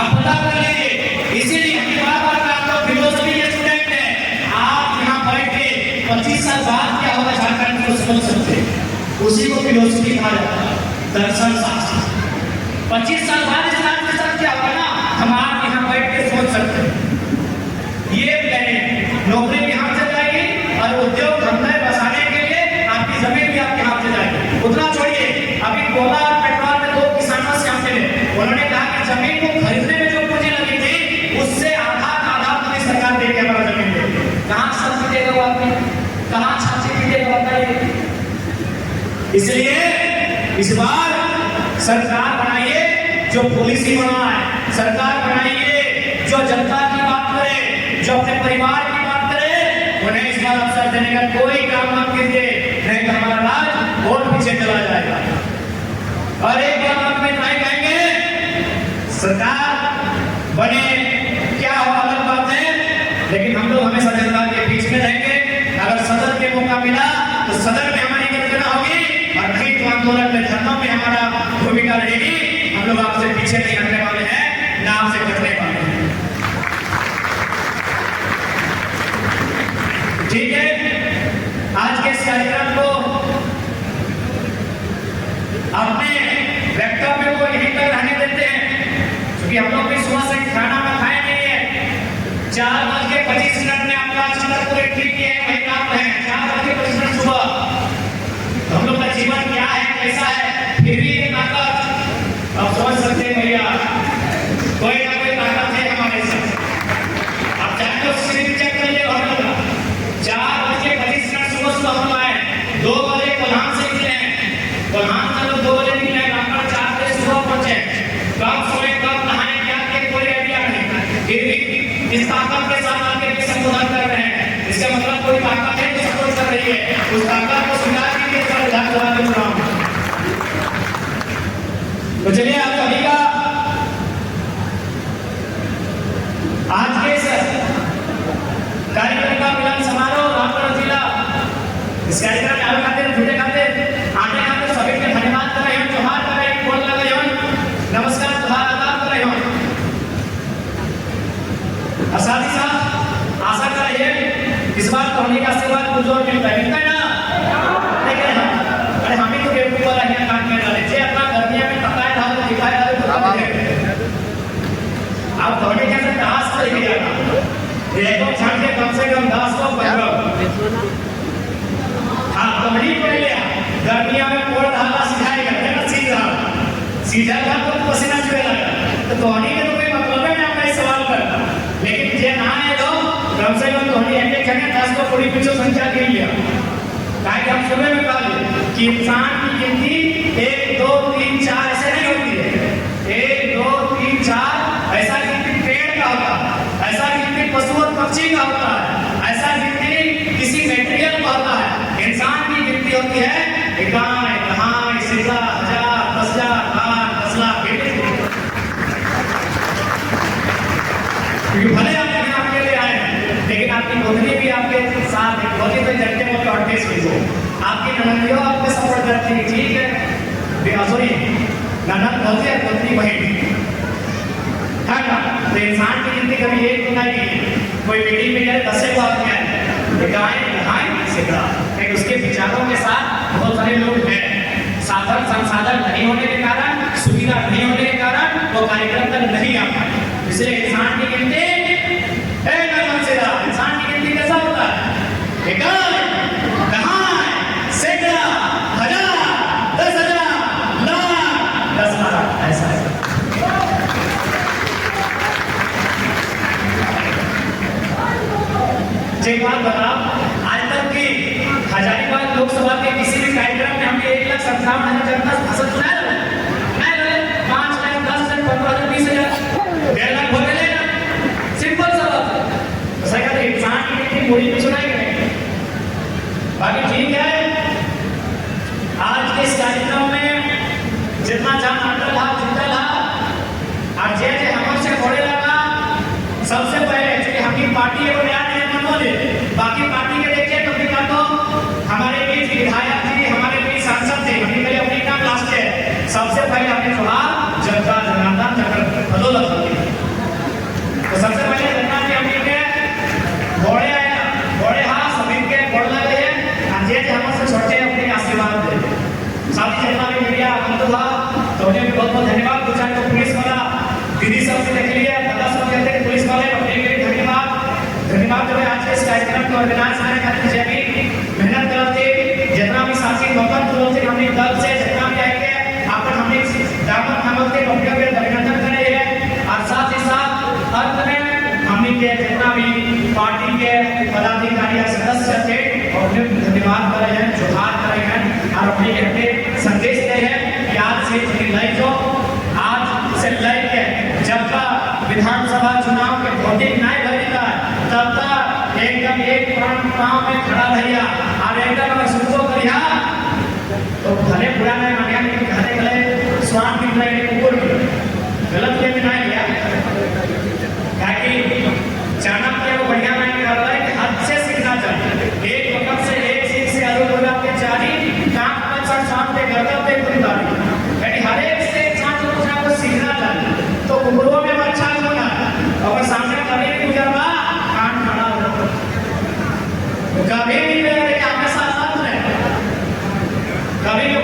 आप पता कर लीजिए। इसीलिए हम बार-बार कहा तो फिलोसफी के स्टूडेंट हैं, आप यहाँ बैठ के 25 साल बाद क्या होगा झारखंड को समझ सकते हैं। उसी को फिलोसफी कहा जाता है, दर्शन शास्त्र। 25 साल बाद इस बात के साथ क्या होगा ना, हम आप यहाँ बैठ के सोच सकते हैं। ये प्लानिंग नौकरी भी हाथ से जाएगी और उद्योग धंधे बसाने के लिए आपकी जमीन भी आपके हाथ से जाएगी। उतना छोड़िए, अभी कोयला और पेट्रोल में 2 किसानों से हम मिले, उन्होंने कहा कि जमीन को खरीदने में जो पूंजी लगी थी उससे आधा पूरी सरकार देगी हमारा जमीन दे। कहाँ सब्जी देगा वो आदमी, कहाँ छाछी पीटेगा बताइए। इसलिए इस बार सरकार बनाइए जो पॉलिसी बनाए, सरकार बनाइए जो जनता की बात करे, जो अपने परिवार की बात करे। उन्हें इस बार अवसर देने का कोई काम मत कीजिए, नहीं तो हमारा राज और पीछे चला जाएगा। और एक बात में नहीं कहेंगे, सरकार बने क्या हो अलग बात है, लेकिन हम लोग हमेशा जनता के बीच में रहेंगे। अगर सदन में मौका मिला तो सदन में हमारी गर्जना होगी, और नहीं तो आंदोलन में धरनों में हमारा भूमिका रहेगी। हम लोग आपसे पीछे नहीं हटने वाले हैं, ना आपसे कटने वाले हैं। ठीक है, आज के इस कार्यक्रम को अपने वक्तव्य को यहीं तक रहने देते हैं, क्योंकि हम लोग भी सुबह से खाना में खाए नहीं है। 4:25 में आपका चित्र पूरे ठीक किए हैं, वही काम है। 4:25 सुबह हम लोग का जीवन क्या है, कैसा है, फिर भी ये ताकत आप समझ सकते हैं भैया, कोई ना कोई ताकत है हमारे साथ। आप चाहे तो स्क्रीन चेक करिए, और 4:25 सुबह हम आए, 2 बजे कोल्हान से निकले हैं, कोल्हान से लोग 2 बजे निकले, रामगढ़ 4 बजे सुबह पहुंचे। कब सोए कब नहाए क्या के कोई आइडिया नहीं, फिर भी इस ताकत के साथ आगे भी संबोधन कर रहे हैं। इसका मतलब कोई ताकत है जो सपोर्ट कर रही है, उस ताकत को स्वीकार कीजिए। विधानसभा में चुनाव, तो चलिए आप सभी का आज के इस कार्यक्रम का मिलन समारोह रामगढ़ जिला, इस कार्यक्रम में आवे खाते जुटे खाते आने खाते सभी के धन्यवाद कर रहे हैं, जोहार कर रहे हैं, बोल लगे हैं, नमस्कार जोहार आदाब कर रहे हैं। और साथ ही साथ आशा कर रहे हैं इस बार कहानी का आशीर्वाद कुछ और मिलता है ना। अरे हम ही तो बेवकूफ वाला है काम कर रहे थे, अपना गर्मिया में तकाए था तो दिखाया था तो आप दौड़े कैसे 10 पर ही जाना, देखो छान के कम से कम 10 को 15। हाँ कबड्डी पहले गर्मिया में कोड़ धागा सिखाएगा ना, सीधा था तो पसीना चुए लगा, तो दौड़ी में तो कोई मतलब है ना आपका सवाल करता। लेकिन जे ना है तो कम से कम दौड़ी एक जगह 10 को पूरी पीछे संख्या के लिया। ताकि हम सुबह में कहा कि इंसान की गिनती 1 2 3 4 ऐसे नहीं होती है। 1 2 3 4 ऐसा गिनती पेड़ का होता है, ऐसा गिनती पशु और पक्षी का होता है, ऐसा गिनती किसी मटेरियल का होता है। इंसान की गिनती होती है गाय कहां सिला 1000 10,000 10 लाख क्योंकि भले आप यहाँ के लिए आए हैं, लेकिन आपकी गोदरी भी आपके साथ है। गोदी तो जगते मौके और टेस्ट कीजिए, आपकी ननदियों आपको सपोर्ट करती है, ठीक है। सॉरी ननद होती है, गोदरी बहन है ना। तो इंसान की गिनती कभी एक तो नहीं, कोई मीटिंग में जाए 10 को आदमी आए, गाय नहाए सिकड़ा, लेकिन उसके विचारों के साथ बहुत सारे लोग हैं। साधन संसाधन नहीं होने के कारण, सुविधा नहीं होने के कारण वो कार्यक्रम तक नहीं आ पाए। इसलिए इंसान की गिनती इंसान की गिनती कैसा होता है, कहां सैकड़ा 1000 10,000 लाख 10 लाख ऐसा है। एक बात बताओ, आज तक की हजारीबाग लोकसभा के किसी भी कार्यक्रम में हमने 1,57,000 जनता भाषण सुनाया है? 5 लाख 10 लाख 15 लाख 20,000 1.5 लाख हो गए ना, सिंपल सा बात है। ऐसा कहते इंसान की गिनती पूरी भी सुनाई गई। बाकी ठीक है, आज के इस कार्यक्रम में जितना जान अटल था जितना था और जे हमसे थोड़े लगा। सबसे पहले चूंकि हमारी पार्टी को नया बाकी पार्टी के देखिए तो फिर तो हमारे बीच विधायक जी, हमारे बीच सांसद थे, हमने अपनी काम लास्ट है। सबसे पहले हमने जोहार जनता जनार्दन चक्र विधानसभा चुनाव के भौतिक नहीं भरता तब तक एकदम एक पांव में खड़ा रहिया और एकदम अगर सुनतो करिया तो भले बुरा नहीं मानिया लेकिन घरे गले स्वाद मिल रहे कुकुर गलत के भी नहीं लिया ताकि चाणक्य वो बढ़िया नहीं कर रहा है कि हद से सीखना चाहिए एक वक्त से एक सीख से अलग हो जाते चाहिए काम में चढ़ साथ पे करते गुरुदारी यानी हर एक से इंसान को कुछ ना कुछ सीखना चाहिए तो कुकुरों में अच्छा होना अगर सामने कभी भी गुजरवा कान खड़ा हो कभी भी आपके साथ साथ में कभी भी